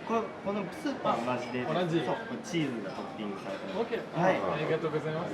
このスーパー同じで、同じそうチーズがトッピングされてます。OK。はい。ありがとうございます。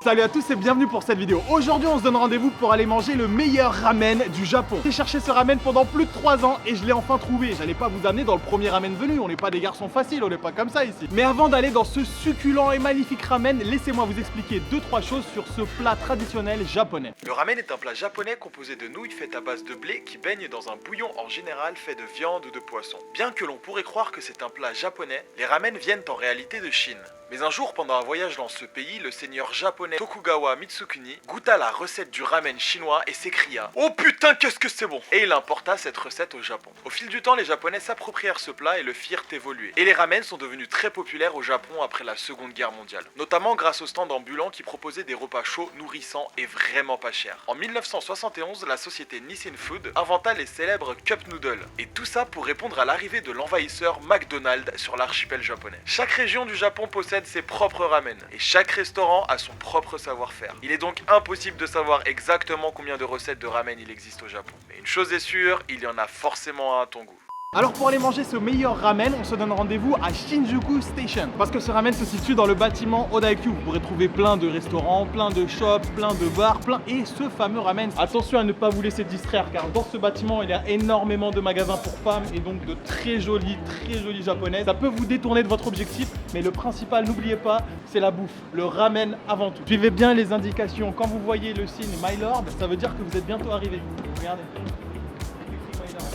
Salut à tous et bienvenue pour cette vidéo. Aujourd'hui on se donne rendez-vous pour aller manger le meilleur ramen du Japon. J'ai cherché ce ramen pendant plus de 3 ans et je l'ai enfin trouvé. J'allais pas vous amener dans le premier ramen venu, on n'est pas des garçons faciles, on n'est pas comme ça ici. Mais avant d'aller dans ce succulent et magnifique ramen, laissez-moi vous expliquer 2-3 choses sur ce plat traditionnel japonais. Le ramen est un plat japonais composé de nouilles faites à base de blé qui baignent dans un bouillon en général fait de viande ou de poisson. Bien que l'on pourrait croire que c'est un plat japonais, les ramen viennent en réalité de Chine. Mais un jour, pendant un voyage dans ce pays, le seigneur japonais Tokugawa Mitsukuni goûta la recette du ramen chinois et s'écria « Oh putain, qu'est-ce que c'est bon !» Et il importa cette recette au Japon. Au fil du temps, les Japonais s'approprièrent ce plat et le firent évoluer. Et les ramen sont devenus très populaires au Japon après la Seconde Guerre mondiale. Notamment grâce aux stands ambulants qui proposaient des repas chauds, nourrissants et vraiment pas chers. En 1971, la société Nissin Food inventa les célèbres Cup Noodles. Et tout ça pour répondre à l'arrivée de l'envahisseur McDonald's sur l'archipel japonais. Chaque région du Japon possède ses propres ramen et chaque restaurant a son propre savoir-faire. Il est donc impossible de savoir exactement combien de recettes de ramen il existe au Japon. Mais une chose est sûre, il y en a forcément un à ton goût. Alors pour aller manger ce meilleur ramen, on se donne rendez-vous à Shinjuku Station. Parce que ce ramen se situe dans le bâtiment Odaikyu. Vous pourrez trouver plein de restaurants, plein de shops, plein de bars, et ce fameux ramen. Attention à ne pas vous laisser distraire car dans ce bâtiment il y a énormément de magasins pour femmes et donc de très jolis japonaises. Ça peut vous détourner de votre objectif, mais le principal, n'oubliez pas, c'est la bouffe. Le ramen avant tout. Suivez bien les indications. Quand vous voyez le signe My Lord, ça veut dire que vous êtes bientôt arrivé. Regardez.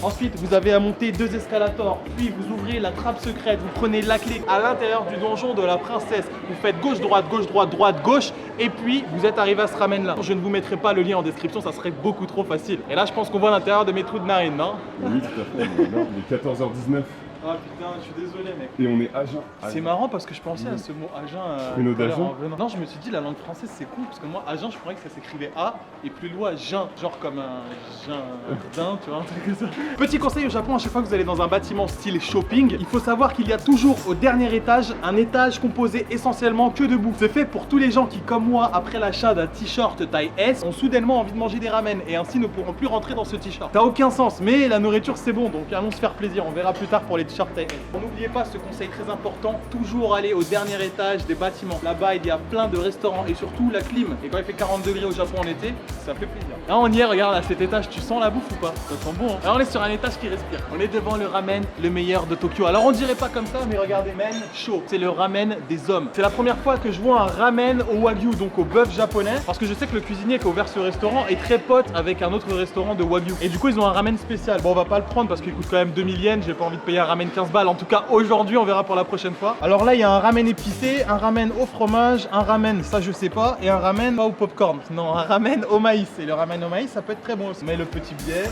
Ensuite, vous avez à monter 2 escalators, puis vous ouvrez la trappe secrète, vous prenez la clé à l'intérieur du donjon de la princesse. Vous faites gauche-droite, gauche-droite, droite-gauche, et puis vous êtes arrivé à ce ramen-là. Je ne vous mettrai pas le lien en description, ça serait beaucoup trop facile. Et là, je pense qu'on voit l'intérieur de mes trous de narine, non? Oui, tout à fait. Non, il est 14h19 Ah putain, je suis désolé, mec. et on est à jeun. C'est marrant parce que je pensais à ce mot Agen. Pruneau tout à l'heure d'Agen. en venant. Non, je me suis dit la langue française c'est cool parce que moi Agen je croyais que ça s'écrivait A et plus loin Jean, genre comme un jardin, tu vois, un truc comme ça. Petit conseil au Japon, à chaque fois que vous allez dans un bâtiment style shopping, il faut savoir qu'il y a toujours au dernier étage un étage composé essentiellement que de bouffe. C'est fait pour tous les gens qui, comme moi, après l'achat d'un t-shirt taille S, ont soudainement envie de manger des ramen et ainsi ne pourront plus rentrer dans ce t-shirt. Ça n'a aucun sens, mais la nourriture c'est bon, donc allons se faire plaisir. On verra plus tard pour les t-shirts taille S. N'oubliez pas ce conseil très important, toujours aller au dernier étage des bâtiments. Là-bas, il y a plein de restaurants et surtout la clim. Et quand il fait 40 degrés au Japon en été, ça fait plaisir. Là, on y est, regarde à cet étage, tu sens la bouffe ou pas? Ça sent bon, hein. Là, on est sur un étage qui respire. On est devant le ramen, le meilleur de Tokyo. Alors, on dirait pas comme ça, mais regardez, men chaud. C'est le ramen des hommes. C'est la première fois que je vois un ramen au wagyu, donc au bœuf japonais. Parce que je sais que le cuisinier qui a ouvert ce restaurant est très pote avec un autre restaurant de wagyu. Et du coup, ils ont un ramen spécial. Bon, on va pas le prendre parce qu'il coûte quand même 2000 yens. J'ai pas envie de payer un ramen 15 balles. En tout cas, aujourd'hui, on verra pour la prochaine fois. Alors là, il y a un ramen épicé, un ramen au fromage, un ramen, ça je sais pas, et un ramen pas au popcorn. Non, un ramen au maïs. Et le ramen au maïs, ça peut être très bon aussi. On met le petit biais.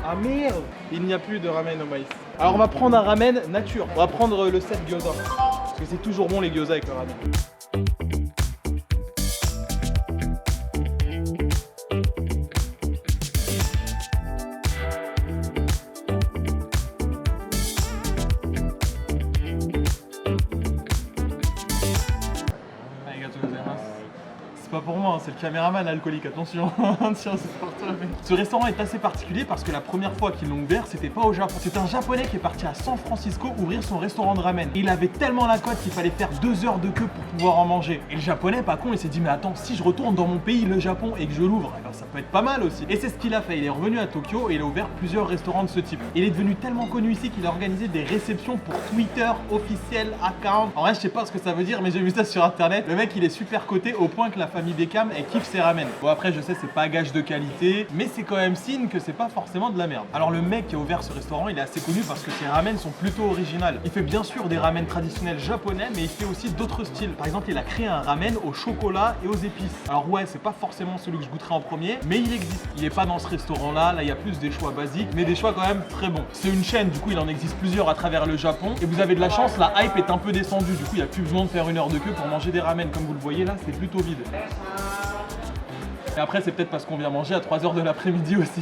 Ah merde, il n'y a plus de ramen au maïs. Alors on va prendre un ramen nature. On va prendre le set gyoza. Parce que c'est toujours bon les gyoza avec le ramen. C'est pas pour moi, hein, c'est le caméraman alcoolique, attention. Tiens, c'est pour toi. Ce restaurant est assez particulier parce que la première fois qu'ils l'ont ouvert, c'était pas au Japon. C'est un japonais qui est parti à San Francisco ouvrir son restaurant de ramen. Et il avait tellement la cote qu'il fallait faire 2 heures de queue pour pouvoir en manger. Et le japonais, pas con, il s'est dit, mais attends, si je retourne dans mon pays, le Japon, et que je l'ouvre, eh ben, ça peut être pas mal aussi. Et c'est ce qu'il a fait. Il est revenu à Tokyo et il a ouvert plusieurs restaurants de ce type. Il est devenu tellement connu ici qu'il a organisé des réceptions pour Twitter officiel account. En vrai, je sais pas ce que ça veut dire, mais j'ai vu ça sur internet. Le mec, il est super coté au point que la famille Beckham, elle kiffe ses ramen. Bon, après, je sais, c'est pas gage de qualité, mais c'est quand même signe que c'est pas forcément de la merde. Alors, le mec qui a ouvert ce restaurant, il est assez connu parce que ses ramen sont plutôt originales. Il fait bien sûr des ramen traditionnels japonais, mais il fait aussi d'autres styles. Par exemple, il a créé un ramen au chocolat et aux épices. Alors, ouais, c'est pas forcément celui que je goûterai en premier, mais il existe. Il est pas dans ce restaurant-là, là, il y a plus des choix basiques, mais des choix quand même très bons. C'est une chaîne, du coup, il en existe plusieurs à travers le Japon. Et vous avez de la chance, la hype est un peu descendue. Du coup, il n'y a plus besoin de faire 1 heure de queue pour manger des ramen. Comme vous le voyez là, c'est plutôt vide. Et après, c'est peut-être parce qu'on vient manger à 3 h de l'après-midi aussi.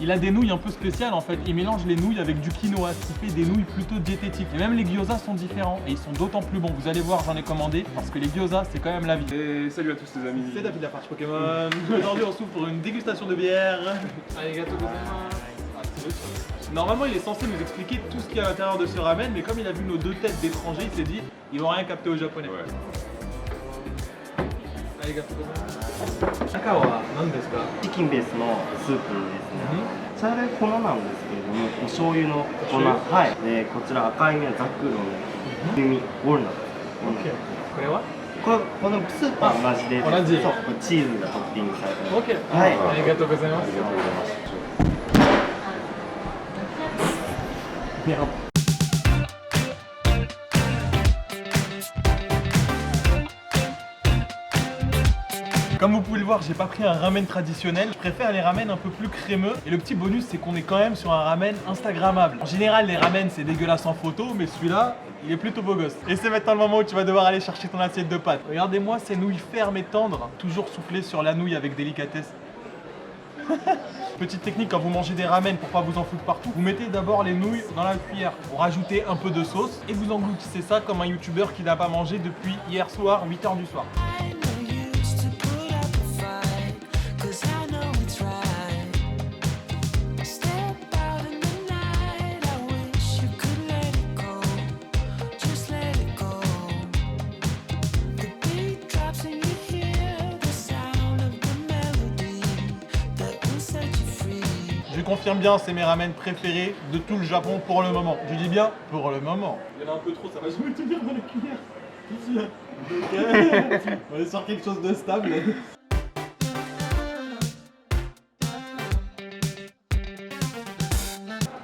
Il a des nouilles un peu spéciales en fait. Il mélange les nouilles avec du quinoa, ce qui fait des nouilles plutôt diététiques. Et même les gyoza sont différents et ils sont d'autant plus bons. Vous allez voir, j'en ai commandé parce que les gyoza, c'est quand même la vie. Et salut à tous les amis. C'est David Lafarge Pokémon. Aujourd'hui, on s'ouvre pour une dégustation de bière. Arigato gozaimasu. Normalement, il est censé nous expliquer tout ce qu'il y a à l'intérieur de ce ramen, mais comme il a vu nos deux têtes d'étrangers, il s'est dit, ils vont rien capter au japonais. Ouais. Allez, gars. 中は何ですか？チキンベースのスープですね。茶色い粉なんですけれども、お醤油の粉。はい。で、こちら赤い実はザクロの風味、ウォルナッツ。これは？このスープは同じで、同じそう、これチーズがトッピングされてます。OK。はい。ありがとうございます。ありがとうございます。Comme vous pouvez le voir, j'ai pas pris un ramen traditionnel, je préfère les ramen un peu plus crémeux. Et le petit bonus, c'est qu'on est quand même sur un ramen instagrammable. En général, les ramen c'est dégueulasse en photo, mais celui-là, il est plutôt beau gosse. Et c'est maintenant le moment où tu vas devoir aller chercher ton assiette de pâtes. Regardez-moi ces nouilles fermes et tendres, toujours soufflées sur la nouille avec délicatesse. Petite technique quand vous mangez des ramen pour pas vous en foutre partout, vous mettez d'abord les nouilles dans la cuillère pour rajouter un peu de sauce et vous engloutissez ça comme un youtubeur qui n'a pas mangé depuis hier soir, 8h du soir. Je confirme bien, c'est mes ramen préférés de tout le Japon pour le moment. Je dis bien pour le moment. Il y en a un peu trop, ça va jamais tenir dans la cuillère. Ok. On est sur quelque chose de stable.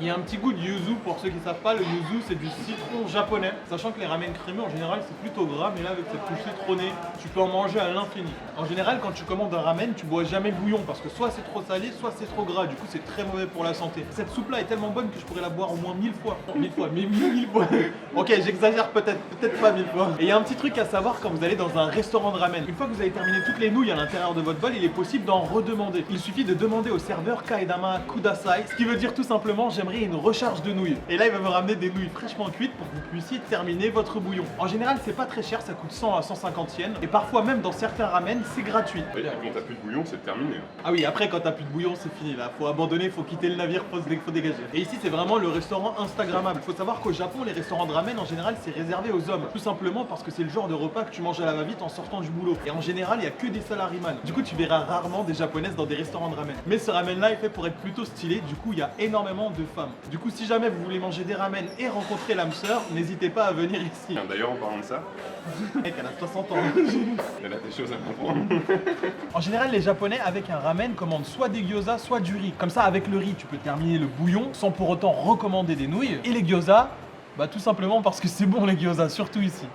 Il y a un petit goût de yuzu, pour ceux qui ne savent pas, le yuzu c'est du citron japonais. Sachant que les ramen crémeux en général c'est plutôt gras, mais là avec cette touche citronnée, tu peux en manger à l'infini. En général quand tu commandes un ramen, tu bois jamais le bouillon parce que soit c'est trop salé, soit c'est trop gras, du coup c'est très mauvais pour la santé. Cette soupe là est tellement bonne que je pourrais la boire au moins 1000 fois. 1000 fois, 1000 fois. Ok, j'exagère peut-être pas 1000 fois. Et il y a un petit truc à savoir quand vous allez dans un restaurant de ramen. Une fois que vous avez terminé toutes les nouilles à l'intérieur de votre bol, il est possible d'en redemander. Il suffit de demander au serveur Kaedama Kudasai, ce qui veut dire tout simplement j'aimerais une recharge de nouilles. Et là il va me ramener des nouilles fraîchement cuites pour que vous puissiez terminer votre bouillon. En général c'est pas très cher, ça coûte 100 à 150 yens et parfois même dans certains ramen c'est gratuit. Et quand t'as plus de bouillon, c'est terminé. Ah oui, après quand t'as plus de bouillon c'est fini là, faut abandonner, faut quitter le navire, faut dégager. Et ici c'est vraiment le restaurant instagrammable. Faut savoir qu'au Japon les restaurants de ramen en général c'est réservé aux hommes. Tout simplement parce que c'est le genre de repas que tu manges à la va-vite en sortant du boulot. Et en général il y a que des salaryman. Du coup tu verras rarement des japonaises dans des restaurants de ramen. Mais ce ramen là est fait pour être plutôt stylé, du coup il y a énormément de femmes. Du coup si jamais vous voulez manger des ramen et rencontrer l'âme sœur, n'hésitez pas à venir ici. D'ailleurs, en parlant de ça, Mec, elle a 60 ans. elle a des choses à m'apprendre. En général, les Japonais, avec un ramen, commandent soit des gyoza, soit du riz. Comme ça, avec le riz, tu peux terminer le bouillon sans pour autant recommander des nouilles. Et les gyoza, bah tout simplement parce que c'est bon les gyoza, surtout ici.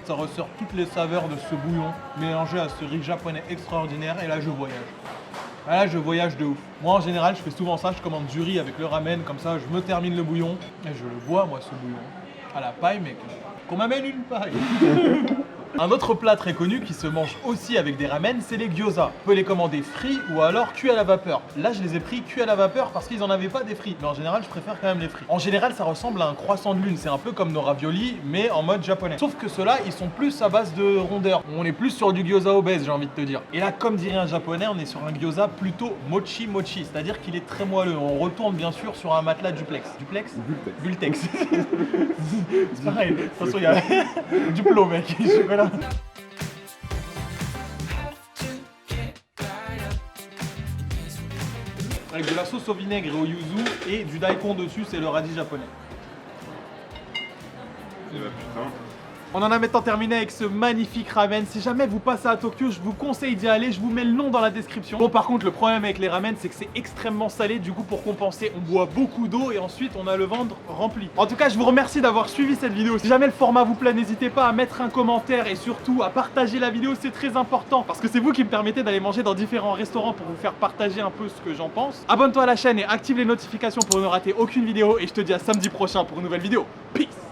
Ça ressort toutes les saveurs de ce bouillon mélangé à ce riz japonais extraordinaire et là je voyage. Là je voyage de ouf. Moi en général je fais souvent ça, je commande du riz avec le ramen, comme ça je me termine le bouillon et je le bois moi ce bouillon. À la paille mec. Qu'on m'amène une paille. Un autre plat très connu qui se mange aussi avec des ramen, c'est les gyoza. On peut les commander frits ou alors cuits à la vapeur. Là, je les ai pris cuits à la vapeur parce qu'ils en avaient pas des frits. Mais en général, je préfère quand même les frits. En général, ça ressemble à un croissant de lune. C'est un peu comme nos raviolis, mais en mode japonais. Sauf que ceux-là, ils sont plus à base de rondeur. On est plus sur du gyoza obèse, j'ai envie de te dire. Et là, comme dirait un japonais, on est sur un gyoza plutôt mochi mochi. C'est-à-dire qu'il est très moelleux. On retourne bien sûr sur un matelas duplex. Duplex ? Vultex. C'est pareil. De toute façon, il y a du plomb, mec. Chocolat. Avec de la sauce au vinaigre et au yuzu et du daikon dessus, c'est le radis japonais. Et bah putain. On en a maintenant terminé avec ce magnifique ramen. Si jamais vous passez à Tokyo, je vous conseille d'y aller. Je vous mets le nom dans la description. Bon, par contre, le problème avec les ramen, c'est que c'est extrêmement salé. Du coup, pour compenser, on boit beaucoup d'eau et ensuite, on a le ventre rempli. En tout cas, je vous remercie d'avoir suivi cette vidéo. Si jamais le format vous plaît, n'hésitez pas à mettre un commentaire et surtout à partager la vidéo. C'est très important parce que c'est vous qui me permettez d'aller manger dans différents restaurants pour vous faire partager un peu ce que j'en pense. Abonne-toi à la chaîne et active les notifications pour ne rater aucune vidéo. Et je te dis à samedi prochain pour une nouvelle vidéo. Peace!